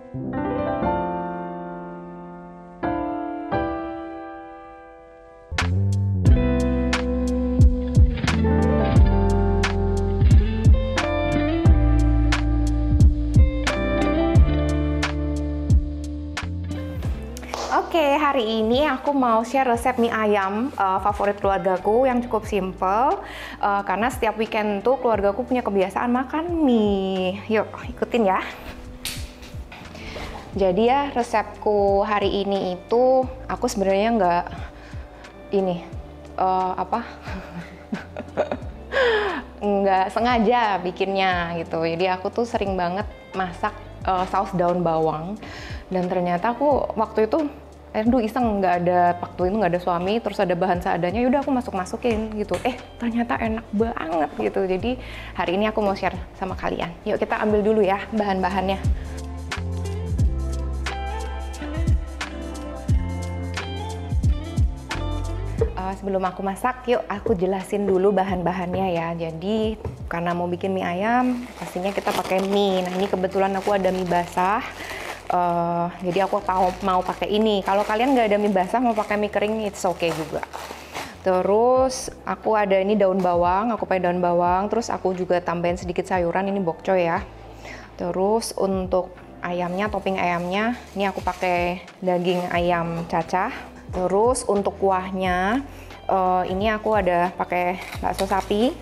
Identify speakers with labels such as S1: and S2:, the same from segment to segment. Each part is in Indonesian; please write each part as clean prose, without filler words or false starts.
S1: Oke, hari ini aku mau share resep mie ayam favorit keluargaku yang cukup simple, karena setiap weekend tuh keluargaku punya kebiasaan makan mie. Yuk, ikutin ya. Jadi ya, resepku hari ini itu aku sebenarnya nggak sengaja bikinnya gitu. Jadi aku tuh sering banget masak saus daun bawang, dan ternyata aku waktu itu iseng, waktu itu nggak ada suami, terus ada bahan seadanya, yaudah aku masukin gitu. Ternyata enak banget gitu. Jadi hari ini aku mau share sama kalian. Yuk kita ambil dulu ya bahan-bahannya. Sebelum aku masak, yuk aku jelasin dulu bahan-bahannya ya. Jadi karena mau bikin mie ayam, pastinya kita pakai mie. Nah ini kebetulan aku ada mie basah. Jadi aku mau pakai ini. Kalau kalian nggak ada mie basah, mau pakai mie kering, it's okay juga. Terus aku ada ini daun bawang, aku pakai daun bawang. Terus aku juga tambahin sedikit sayuran, ini bokcoy ya. Terus untuk ayamnya, topping ayamnya, ini aku pakai daging ayam cacah. Terus untuk kuahnya, ini aku ada pakai bakso sapi.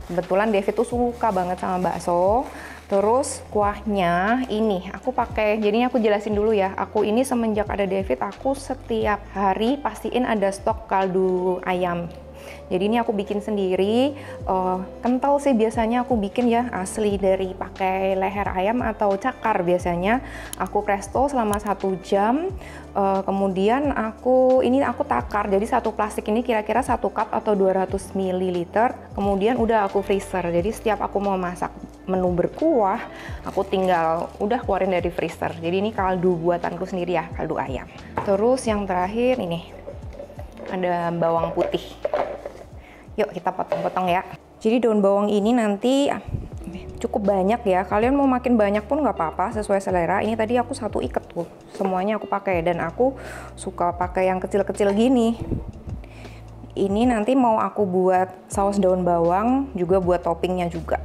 S1: Kebetulan David tuh suka banget sama bakso. Terus kuahnya ini aku pakai, jadinya aku jelasin dulu ya. Aku ini semenjak ada David, aku setiap hari pastiin ada stok kaldu ayam. Jadi ini aku bikin sendiri, kental sih biasanya aku bikin ya, asli dari pakai leher ayam atau cakar biasanya. Aku presto selama 1 jam, kemudian aku takar, jadi satu plastik ini kira-kira 1 cup atau 200 ml, kemudian udah aku freezer. Jadi setiap aku mau masak menu berkuah, aku tinggal udah keluarin dari freezer. Jadi ini kaldu buatanku sendiri ya, kaldu ayam. Terus yang terakhir ini, ada bawang putih. Yuk kita potong-potong ya. Jadi daun bawang ini nanti cukup banyak ya. Kalian mau makin banyak pun nggak apa-apa, sesuai selera. Ini tadi aku 1 ikat tuh, semuanya aku pakai. Dan aku suka pakai yang kecil-kecil gini. Ini nanti mau aku buat saus daun bawang, juga buat toppingnya juga.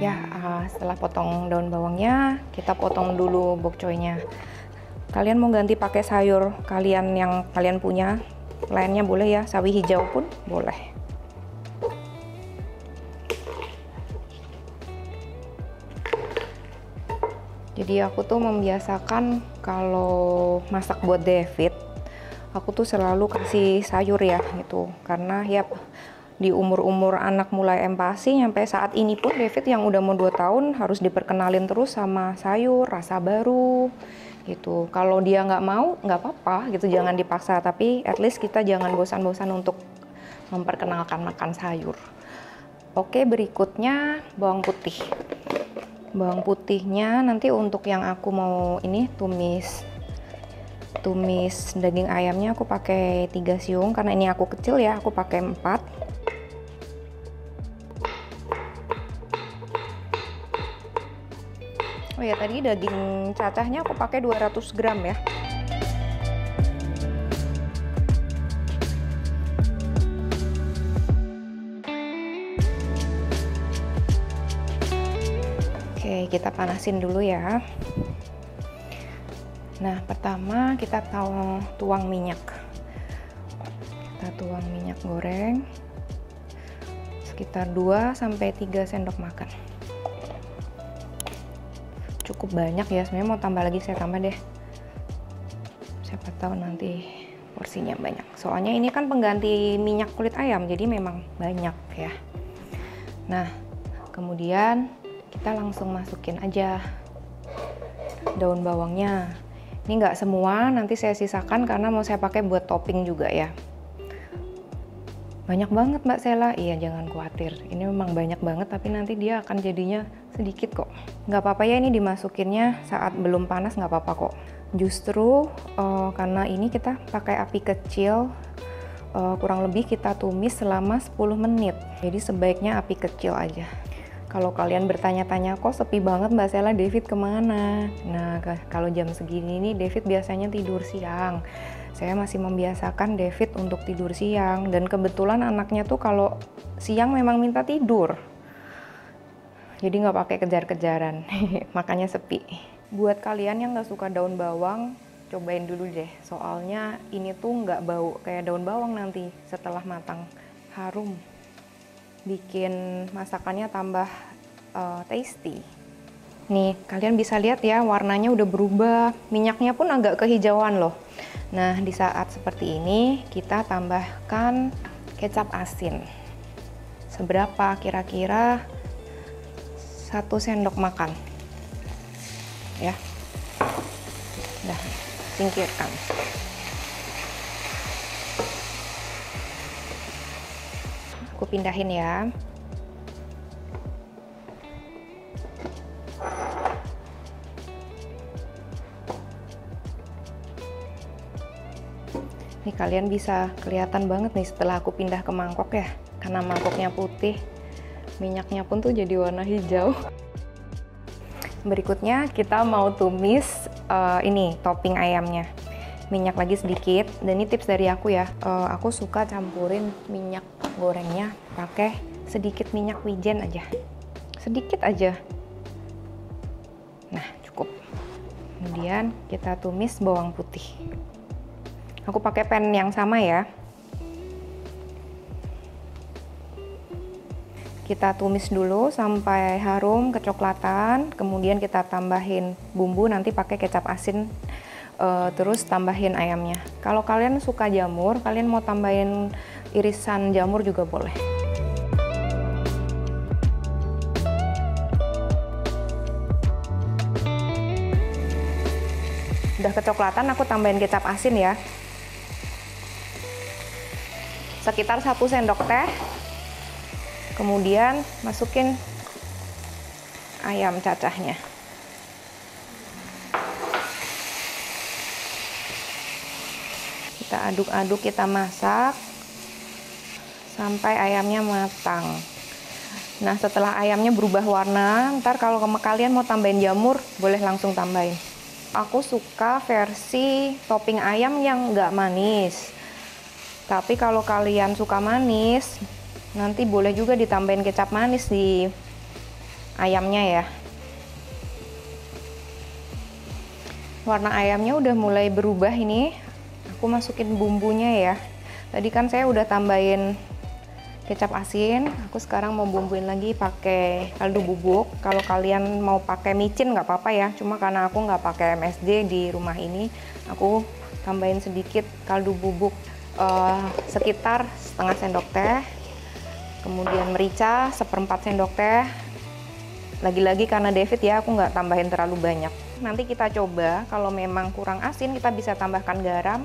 S1: Ya, setelah potong daun bawangnya, kita potong dulu bokcoynya. Kalian mau ganti pakai sayur kalian yang kalian punya, lainnya boleh ya, sawi hijau pun boleh. Jadi aku tuh membiasakan kalau masak buat David, aku tuh selalu kasih sayur ya gitu, karena ya di umur-umur anak mulai empati, sampai saat ini pun David yang udah mau 2 tahun harus diperkenalin terus sama sayur, rasa baru gitu. Kalau dia nggak mau, nggak apa-apa gitu, jangan dipaksa, tapi at least kita jangan bosan-bosan untuk memperkenalkan makan sayur. Oke, berikutnya bawang putih. Bawang putihnya nanti untuk yang aku mau ini tumis daging ayamnya, aku pakai 3 siung, karena ini aku kecil ya, aku pakai 4. Oh ya, tadi daging cacahnya aku pakai 200 gram ya. Oke, kita panasin dulu ya. Nah, pertama kita tuang minyak. Kita tuang minyak goreng sekitar 2-3 sendok makan. Cukup banyak ya, sebenarnya mau tambah lagi saya tambah deh, siapa tahu nanti porsinya banyak. Soalnya ini kan pengganti minyak kulit ayam, jadi memang banyak ya. Nah, kemudian kita langsung masukin aja daun bawangnya. Ini nggak semua, nanti saya sisakan karena mau saya pakai buat topping juga ya. Banyak banget Mbak Sela. Iya, jangan khawatir, ini memang banyak banget, tapi nanti dia akan jadinya sedikit kok. Nggak apa-apa ya, ini dimasukinnya saat belum panas, nggak apa-apa kok. Justru karena ini kita pakai api kecil kurang lebih kita tumis selama 10 menit. Jadi sebaiknya api kecil aja. Kalau kalian bertanya-tanya, kok sepi banget Mbak Sela, David kemana? Nah, kalau jam segini nih David biasanya tidur siang. Saya masih membiasakan David untuk tidur siang. Dan kebetulan anaknya tuh kalau siang memang minta tidur. Jadi nggak pakai kejar-kejaran, makanya sepi. Buat kalian yang nggak suka daun bawang, cobain dulu deh. Soalnya ini tuh nggak bau kayak daun bawang nanti setelah matang. Harum. Bikin masakannya tambah tasty. Nih, kalian bisa lihat ya, warnanya udah berubah. Minyaknya pun agak kehijauan loh. Nah, di saat seperti ini, kita tambahkan kecap asin. Seberapa? Kira-kira 1 sendok makan. Ya. Udah, singkirkan. Aku pindahin ya. Nih kalian bisa kelihatan banget nih setelah aku pindah ke mangkok ya. Karena mangkoknya putih, minyaknya pun tuh jadi warna hijau. Berikutnya kita mau tumis ini topping ayamnya. Minyak lagi sedikit, dan ini tips dari aku ya. Aku suka campurin minyak gorengnya pakai sedikit minyak wijen aja, sedikit aja. Nah, cukup. Kemudian kita tumis bawang putih. Aku pakai pan yang sama ya. Kita tumis dulu sampai harum kecoklatan, kemudian kita tambahin bumbu, nanti pakai kecap asin. Terus tambahin ayamnya. Kalau kalian suka jamur, kalian mau tambahin irisan jamur juga boleh. Udah kecoklatan, aku tambahin kecap asin ya. Sekitar 1 sendok teh. Kemudian masukin ayam cacahnya. Kita aduk-aduk, kita masak sampai ayamnya matang. Nah, setelah ayamnya berubah warna, ntar kalau kalian mau tambahin jamur, boleh langsung tambahin. Aku suka versi topping ayam yang nggak manis. Tapi kalau kalian suka manis, nanti boleh juga ditambahin kecap manis di ayamnya ya. Warna ayamnya udah mulai berubah ini. Aku masukin bumbunya ya. Tadi kan saya udah tambahin kecap asin. Aku sekarang mau bumbuin lagi pakai kaldu bubuk. Kalau kalian mau pakai micin nggak apa-apa ya. Cuma karena aku nggak pakai MSG di rumah ini, aku tambahin sedikit kaldu bubuk, sekitar setengah sendok teh. Kemudian merica 1/4 sendok teh. Lagi-lagi karena David ya, aku nggak tambahin terlalu banyak. Nanti kita coba, kalau memang kurang asin kita bisa tambahkan garam.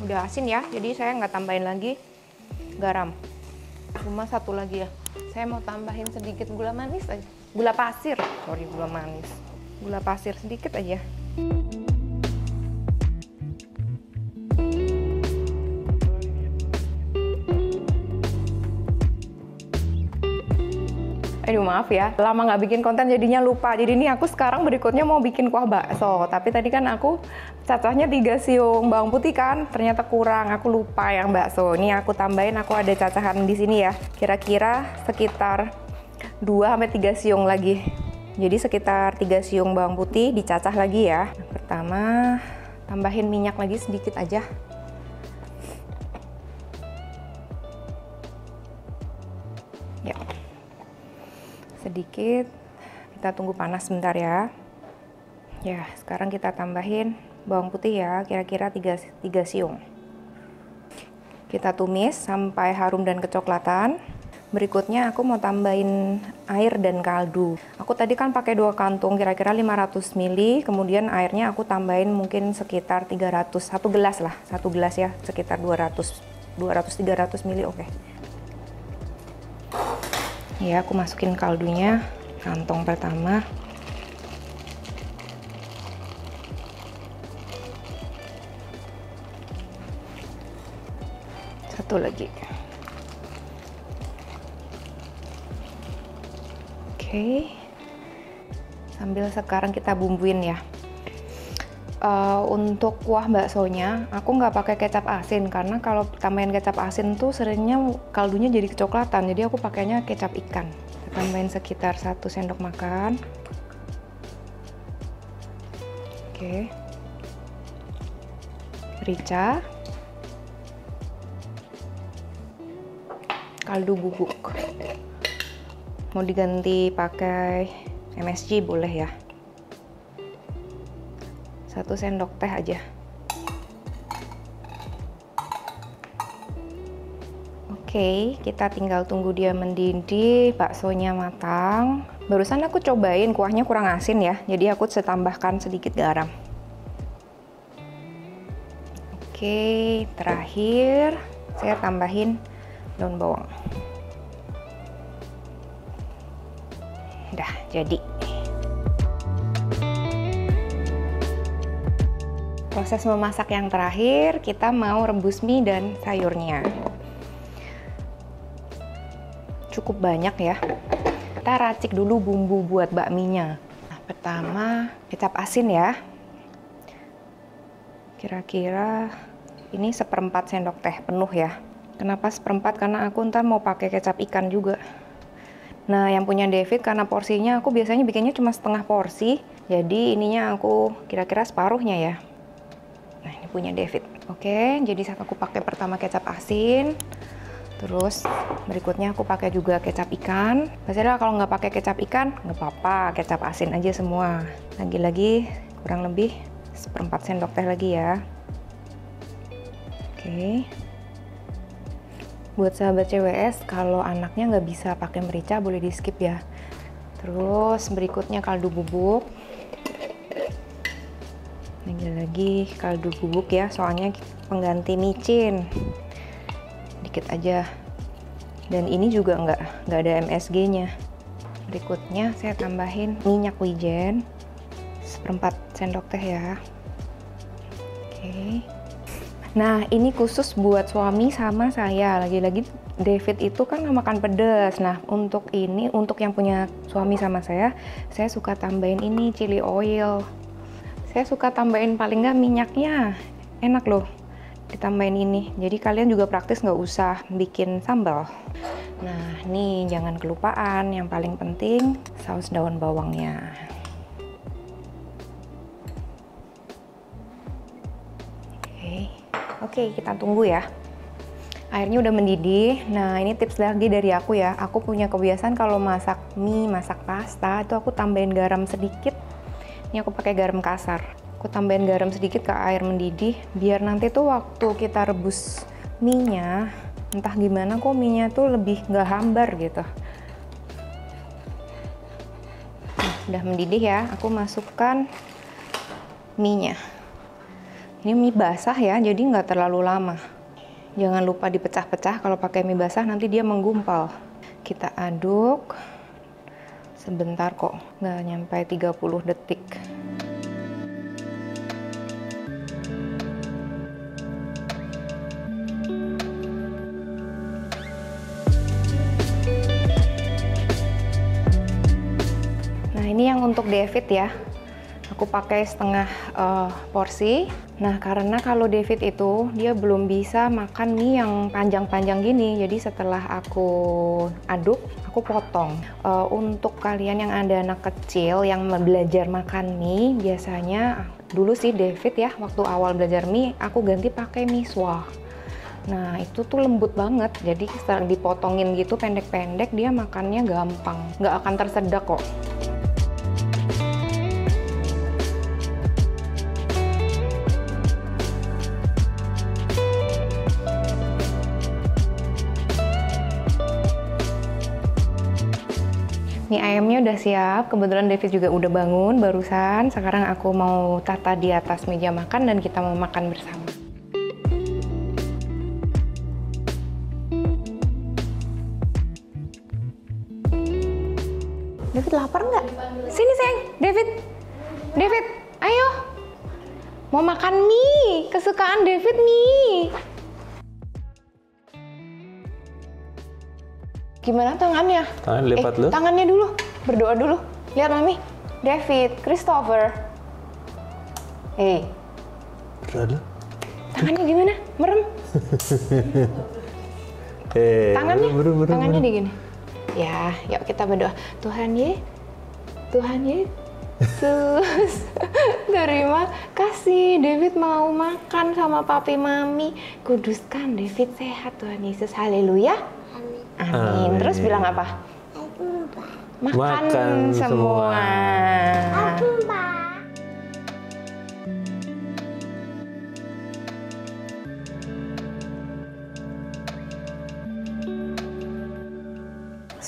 S1: Udah asin ya, jadi saya nggak tambahin lagi garam. Cuma satu lagi ya, saya mau tambahin sedikit gula manis aja. Gula pasir, sorry, gula manis. Gula pasir sedikit aja. Aduh maaf ya, lama nggak bikin konten jadinya lupa. Jadi ini aku sekarang berikutnya mau bikin kuah bakso. Tapi tadi kan aku cacahnya 3 siung bawang putih kan, ternyata kurang. Aku lupa yang bakso. Ini aku tambahin, aku ada cacahan di sini ya. Kira-kira sekitar 2-3 siung lagi. Jadi sekitar 3 siung bawang putih dicacah lagi ya. Pertama, tambahin minyak lagi sedikit aja. Ya. Sedikit, kita tunggu panas sebentar ya. Ya, sekarang kita tambahin bawang putih ya, kira-kira 3 siung. Kita tumis sampai harum dan kecoklatan. Berikutnya aku mau tambahin air dan kaldu. Aku tadi kan pakai 2 kantung, kira-kira 500 ml, kemudian airnya aku tambahin mungkin sekitar 300, 1 gelas lah, 1 gelas ya, sekitar 200-300 ml, oke. Ya, aku masukin kaldunya, kantong pertama. Satu lagi. Oke. Sambil sekarang kita bumbuin ya. Untuk kuah baksonya, aku nggak pakai kecap asin karena kalau tambahin kecap asin tuh seringnya kaldunya jadi kecoklatan. Jadi aku pakainya kecap ikan. Kita tambahin sekitar 1 sendok makan. Oke. Merica. Kaldu bubuk. Mau diganti pakai MSG boleh ya. 1 sendok teh aja. Oke, kita tinggal tunggu dia mendidih, baksonya matang. Barusan aku cobain kuahnya kurang asin ya, jadi aku tambahkan sedikit garam. Oke, terakhir saya tambahin daun bawang. Udah jadi. Proses memasak yang terakhir, kita mau rebus mie dan sayurnya. Cukup banyak ya. Kita racik dulu bumbu buat bakminya. Nah, pertama kecap asin ya. Kira-kira ini 1/4 sendok teh penuh ya. Kenapa 1/4? Karena aku ntar mau pakai kecap ikan juga. Nah, yang punya David karena porsinya aku biasanya bikinnya cuma setengah porsi. Jadi ininya aku kira-kira separuhnya ya. Nah, ini punya David. Oke, jadi saat aku pakai pertama kecap asin, terus berikutnya aku pakai juga kecap ikan. Biasanya kalau nggak pakai kecap ikan, nggak apa-apa, kecap asin aja semua. Lagi-lagi kurang lebih 1/4 sendok teh lagi ya. Oke. Buat sahabat CWS, kalau anaknya nggak bisa pakai merica, boleh di skip ya. Terus berikutnya kaldu bubuk. Lagi-lagi kaldu bubuk ya, soalnya pengganti micin. Dikit aja. Dan ini juga nggak ada MSG-nya. Berikutnya saya tambahin minyak wijen 1/4 sendok teh ya. Oke. Nah, ini khusus buat suami sama saya. Lagi-lagi David itu kan nggak makan pedas. Nah, untuk ini, untuk yang punya suami sama saya suka tambahin ini chili oil. Saya suka tambahin paling nggak minyaknya. Enak loh ditambahin ini. Jadi kalian juga praktis nggak usah bikin sambal. Nah, nih jangan kelupaan. Yang paling penting saus daun bawangnya. Oke, kita tunggu ya. Airnya udah mendidih. Nah, ini tips lagi dari aku ya. Aku punya kebiasaan kalau masak mie, masak pasta, itu aku tambahin garam sedikit. Ini aku pakai garam kasar. Aku tambahin garam sedikit ke air mendidih, biar nanti tuh waktu kita rebus mie-nya, entah gimana kok mie-nya tuh lebih nggak hambar gitu. Nah, udah mendidih ya. Aku masukkan mie-nya. Ini mie basah ya, jadi nggak terlalu lama. Jangan lupa dipecah-pecah, kalau pakai mie basah nanti dia menggumpal. Kita aduk sebentar kok, nggak nyampe 30 detik. Nah, ini yang untuk David ya. Aku pakai setengah porsi. Nah, karena kalau David itu dia belum bisa makan mie yang panjang-panjang gini, jadi setelah aku aduk, aku potong. Untuk kalian yang ada anak kecil yang belajar makan mie, biasanya dulu sih David ya, waktu awal belajar mie, aku ganti pakai mie swah. Nah, itu tuh lembut banget, jadi setelah dipotongin gitu pendek-pendek, dia makannya gampang, nggak akan tersedak kok. Mie ayamnya udah siap, kebetulan David juga udah bangun barusan. Sekarang aku mau tata di atas meja makan dan kita mau makan bersama. David lapar nggak? Sini sayang, David. David, ayo. Mau makan mie, kesukaan David mie. Gimana tangannya?
S2: Tangan lipat lu.
S1: Tangannya dulu. Berdoa dulu. Lihat Mami. David, Christopher.
S2: Berdoa dulu.
S1: Tangannya gimana? Merem. Tangannya di gini. Ya, yuk kita berdoa. Tuhan Yesus, terima kasih David mau makan sama papi mami. Kuduskan David sehat Tuhan Yesus. Haleluya. Amin. Terus bilang apa? Makan semua.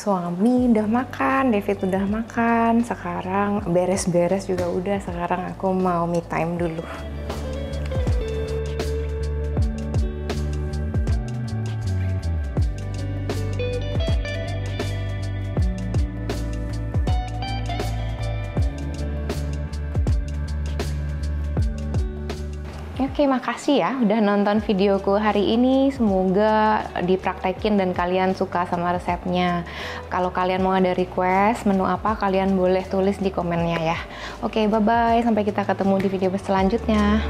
S1: Suami udah makan, David udah makan, sekarang beres-beres juga udah, sekarang aku mau me time dulu. Oke, makasih ya udah nonton videoku hari ini. Semoga dipraktekin dan kalian suka sama resepnya. Kalau kalian mau ada request menu apa, kalian boleh tulis di komennya ya. Oke, bye-bye. Sampai kita ketemu di video selanjutnya.